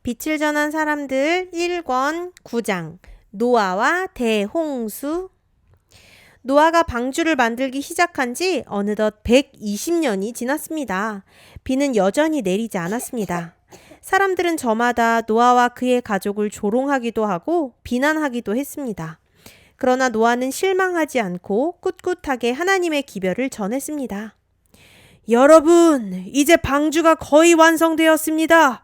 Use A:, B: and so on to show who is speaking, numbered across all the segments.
A: 빛을 전한 사람들 1권 9장 노아와 대홍수. 노아가 방주를 만들기 시작한 지 어느덧 120년이 지났습니다. 비는 여전히 내리지 않았습니다. 사람들은 저마다 노아와 그의 가족을 조롱하기도 하고 비난하기도 했습니다. 그러나 노아는 실망하지 않고 꿋꿋하게 하나님의 기별을 전했습니다. 여러분, 이제 방주가 거의 완성되었습니다.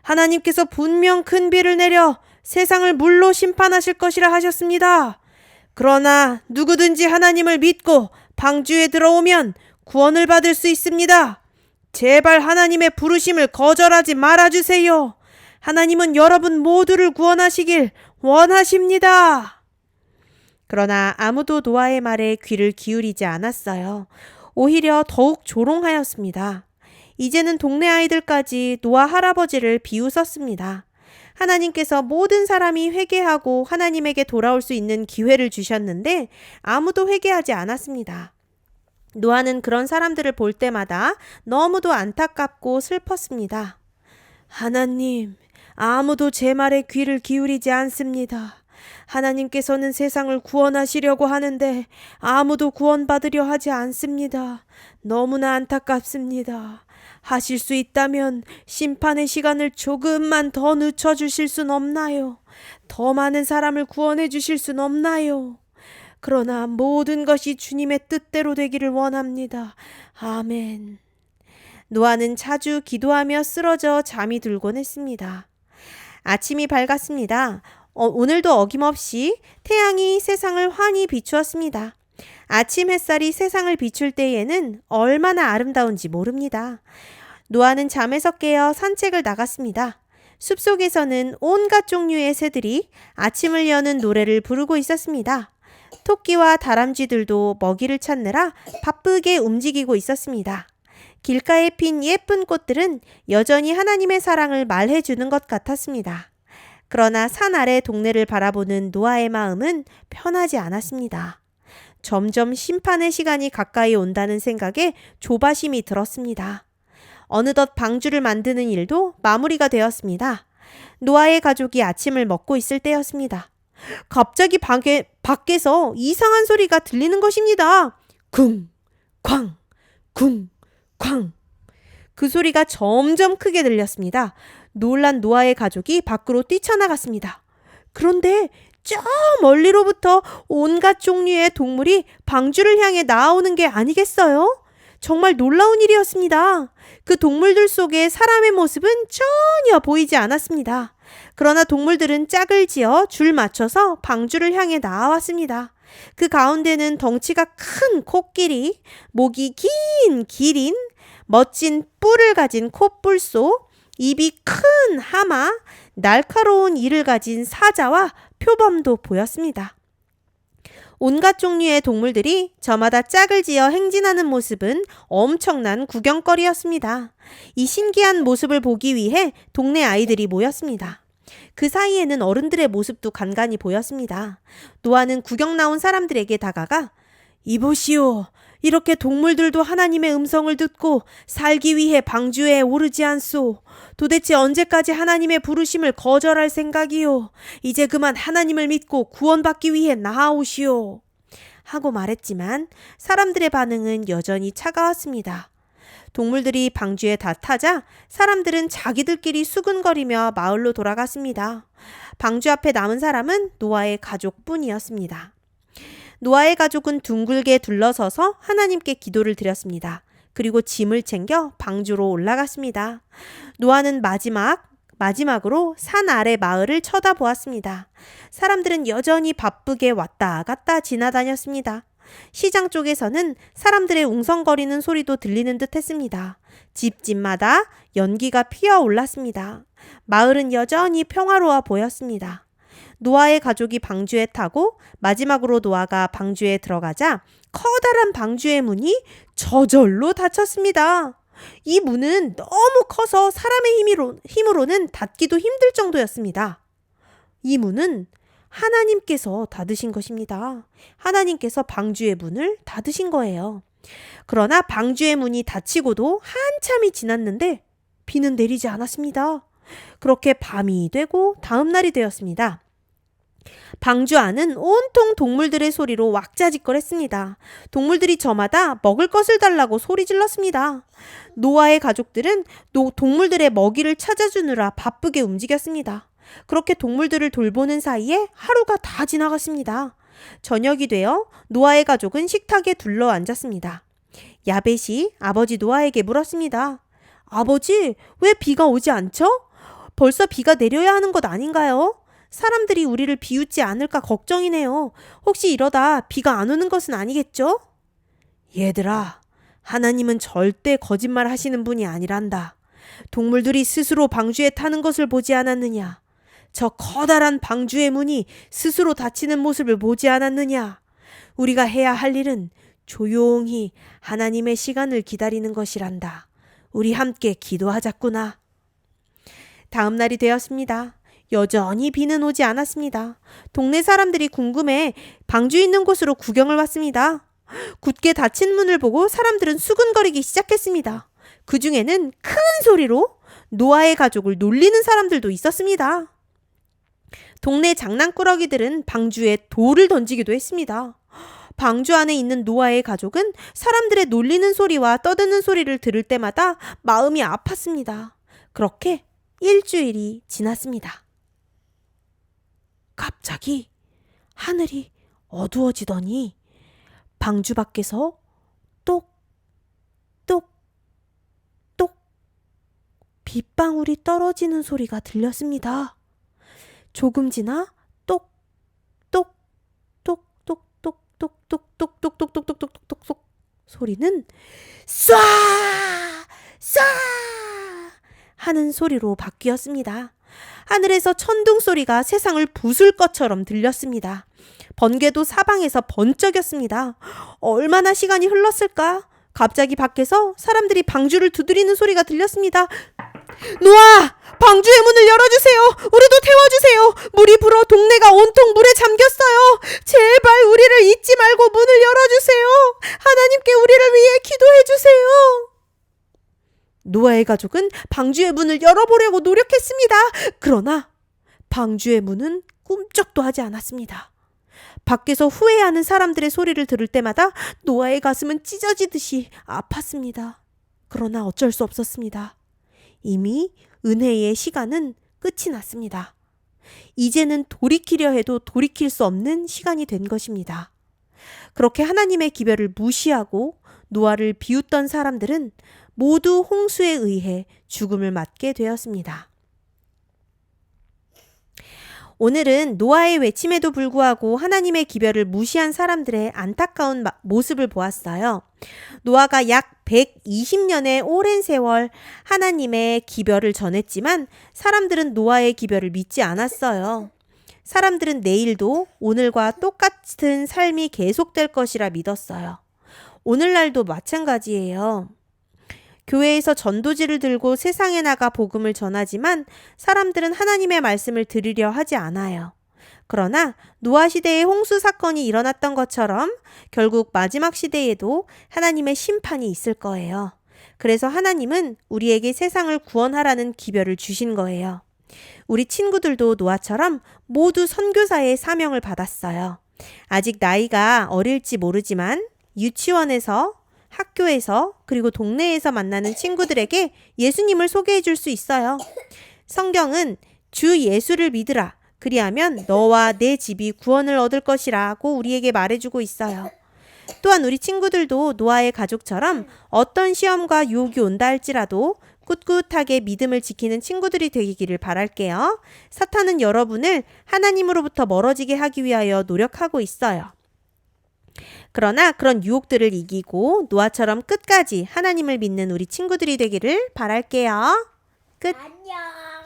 A: 하나님께서 분명 큰 비를 내려 세상을 물로 심판하실 것이라 하셨습니다. 그러나 누구든지 하나님을 믿고 방주에 들어오면 구원을 받을 수 있습니다. 제발 하나님의 부르심을 거절하지 말아주세요. 하나님은 여러분 모두를 구원하시길 원하십니다. 그러나 아무도 노아의 말에 귀를 기울이지 않았어요. 오히려 더욱 조롱하였습니다. 이제는 동네 아이들까지 노아 할아버지를 비웃었습니다. 하나님께서 모든 사람이 회개하고 하나님에게 돌아올 수 있는 기회를 주셨는데 아무도 회개하지 않았습니다. 노아는 그런 사람들을 볼 때마다 너무도 안타깝고 슬펐습니다. 하나님, 아무도 제 말에 귀를 기울이지 않습니다. 하나님께서는 세상을 구원하시려고 하는데 아무도 구원받으려 하지 않습니다. 너무나 안타깝습니다. 하실 수 있다면 심판의 시간을 조금만 더 늦춰주실 순 없나요? 더 많은 사람을 구원해 주실 순 없나요? 그러나 모든 것이 주님의 뜻대로 되기를 원합니다. 아멘. 노아는 자주 기도하며 쓰러져 잠이 들곤 했습니다. 아침이 밝았습니다. 오늘도 어김없이 태양이 세상을 환히 비추었습니다. 아침 햇살이 세상을 비출 때에는 얼마나 아름다운지 모릅니다. 노아는 잠에서 깨어 산책을 나갔습니다. 숲속에서는 온갖 종류의 새들이 아침을 여는 노래를 부르고 있었습니다. 토끼와 다람쥐들도 먹이를 찾느라 바쁘게 움직이고 있었습니다. 길가에 핀 예쁜 꽃들은 여전히 하나님의 사랑을 말해주는 것 같았습니다. 그러나 산 아래 동네를 바라보는 노아의 마음은 편하지 않았습니다. 점점 심판의 시간이 가까이 온다는 생각에 조바심이 들었습니다. 어느덧 방주를 만드는 일도 마무리가 되었습니다. 노아의 가족이 아침을 먹고 있을 때였습니다. 갑자기 밖에서 이상한 소리가 들리는 것입니다. 쿵, 쾅, 쿵, 쾅. 그 소리가 점점 크게 들렸습니다. 놀란 노아의 가족이 밖으로 뛰쳐나갔습니다. 그런데 저 멀리로부터 온갖 종류의 동물이 방주를 향해 나아오는 게 아니겠어요? 정말 놀라운 일이었습니다. 그 동물들 속에 사람의 모습은 전혀 보이지 않았습니다. 그러나 동물들은 짝을 지어 줄 맞춰서 방주를 향해 나아왔습니다. 그 가운데는 덩치가 큰 코끼리, 목이 긴 기린, 멋진 뿔을 가진 코뿔소, 입이 큰 하마, 날카로운 이를 가진 사자와 표범도 보였습니다. 온갖 종류의 동물들이 저마다 짝을 지어 행진하는 모습은 엄청난 구경거리였습니다. 이 신기한 모습을 보기 위해 동네 아이들이 모였습니다. 그 사이에는 어른들의 모습도 간간히 보였습니다. 노아는 구경 나온 사람들에게 다가가 이보시오. 이렇게 동물들도 하나님의 음성을 듣고 살기 위해 방주에 오르지 않소. 도대체 언제까지 하나님의 부르심을 거절할 생각이요? 이제 그만 하나님을 믿고 구원받기 위해 나아오시오. 하고 말했지만 사람들의 반응은 여전히 차가웠습니다. 동물들이 방주에 다 타자 사람들은 자기들끼리 수근거리며 마을로 돌아갔습니다. 방주 앞에 남은 사람은 노아의 가족뿐이었습니다. 노아의 가족은 둥글게 둘러서서 하나님께 기도를 드렸습니다. 그리고 짐을 챙겨 방주로 올라갔습니다. 노아는 마지막으로 산 아래 마을을 쳐다보았습니다. 사람들은 여전히 바쁘게 왔다 갔다 지나다녔습니다. 시장 쪽에서는 사람들의 웅성거리는 소리도 들리는 듯 했습니다. 집집마다 연기가 피어올랐습니다. 마을은 여전히 평화로워 보였습니다. 노아의 가족이 방주에 타고 마지막으로 노아가 방주에 들어가자 커다란 방주의 문이 저절로 닫혔습니다. 이 문은 너무 커서 사람의 힘으로는 닫기도 힘들 정도였습니다. 이 문은 하나님께서 닫으신 것입니다. 하나님께서 방주의 문을 닫으신 거예요. 그러나 방주의 문이 닫히고도 한참이 지났는데 비는 내리지 않았습니다. 그렇게 밤이 되고 다음 날이 되었습니다. 방주 안은 온통 동물들의 소리로 왁자지껄했습니다. 동물들이 저마다 먹을 것을 달라고 소리 질렀습니다. 노아의 가족들은 동물들의 먹이를 찾아주느라 바쁘게 움직였습니다. 그렇게 동물들을 돌보는 사이에 하루가 다 지나갔습니다. 저녁이 되어 노아의 가족은 식탁에 둘러 앉았습니다. 야벳이 아버지 노아에게 물었습니다. 아버지, 왜 비가 오지 않죠? 벌써 비가 내려야 하는 것 아닌가요? 사람들이 우리를 비웃지 않을까 걱정이네요. 혹시 이러다 비가 안 오는 것은 아니겠죠? 얘들아, 하나님은 절대 거짓말 하시는 분이 아니란다. 동물들이 스스로 방주에 타는 것을 보지 않았느냐? 저 커다란 방주의 문이 스스로 닫히는 모습을 보지 않았느냐? 우리가 해야 할 일은 조용히 하나님의 시간을 기다리는 것이란다. 우리 함께 기도하자꾸나. 다음 날이 되었습니다. 여전히 비는 오지 않았습니다. 동네 사람들이 궁금해 방주 있는 곳으로 구경을 왔습니다. 굳게 닫힌 문을 보고 사람들은 수근거리기 시작했습니다. 그 중에는 큰 소리로 노아의 가족을 놀리는 사람들도 있었습니다. 동네 장난꾸러기들은 방주에 돌을 던지기도 했습니다. 방주 안에 있는 노아의 가족은 사람들의 놀리는 소리와 떠드는 소리를 들을 때마다 마음이 아팠습니다. 그렇게 일주일이 지났습니다. 갑자기 하늘이 어두워지더니 방주 밖에서 똑똑똑 빗방울이 떨어지는 소리가 들렸습니다. 조금 지나 똑똑똑똑똑똑똑똑똑똑똑똑똑똑똑 소리는 쏴! 쏴! 하는 소리로 바뀌었습니다. 하늘에서 천둥 소리가 세상을 부술 것처럼 들렸습니다. 번개도 사방에서 번쩍였습니다. 얼마나 시간이 흘렀을까? 갑자기 밖에서 사람들이 방주를 두드리는 소리가 들렸습니다. 노아! 방주의 문을 열어주세요! 우리도 태워주세요! 물이 불어 동네가 온통 물에 잠겼어요! 제발 우리를 잊지 말고 문을 열어주세요! 하나님께 우리를 위해 기도해주세요! 노아의 가족은 방주의 문을 열어보려고 노력했습니다. 그러나 방주의 문은 꿈쩍도 하지 않았습니다. 밖에서 후회하는 사람들의 소리를 들을 때마다 노아의 가슴은 찢어지듯이 아팠습니다. 그러나 어쩔 수 없었습니다. 이미 은혜의 시간은 끝이 났습니다. 이제는 돌이키려 해도 돌이킬 수 없는 시간이 된 것입니다. 그렇게 하나님의 기별을 무시하고 노아를 비웃던 사람들은 모두 홍수에 의해 죽음을 맞게 되었습니다. 오늘은 노아의 외침에도 불구하고 하나님의 기별을 무시한 사람들의 안타까운 모습을 보았어요. 노아가 약 120년의 오랜 세월 하나님의 기별을 전했지만 사람들은 노아의 기별을 믿지 않았어요. 사람들은 내일도 오늘과 똑같은 삶이 계속될 것이라 믿었어요. 오늘날도 마찬가지예요. 교회에서 전도지를 들고 세상에 나가 복음을 전하지만 사람들은 하나님의 말씀을 들으려 하지 않아요. 그러나 노아 시대의 홍수 사건이 일어났던 것처럼 결국 마지막 시대에도 하나님의 심판이 있을 거예요. 그래서 하나님은 우리에게 세상을 구원하라는 기별을 주신 거예요. 우리 친구들도 노아처럼 모두 선교사의 사명을 받았어요. 아직 나이가 어릴지 모르지만 유치원에서 학교에서 그리고 동네에서 만나는 친구들에게 예수님을 소개해 줄 수 있어요. 성경은 주 예수를 믿으라. 그리하면 너와 내 집이 구원을 얻을 것이라고 우리에게 말해주고 있어요. 또한 우리 친구들도 노아의 가족처럼 어떤 시험과 유혹이 온다 할지라도 꿋꿋하게 믿음을 지키는 친구들이 되기를 바랄게요. 사탄은 여러분을 하나님으로부터 멀어지게 하기 위하여 노력하고 있어요. 그러나 그런 유혹들을 이기고 노아처럼 끝까지 하나님을 믿는 우리 친구들이 되기를 바랄게요. 끝.
B: 안녕.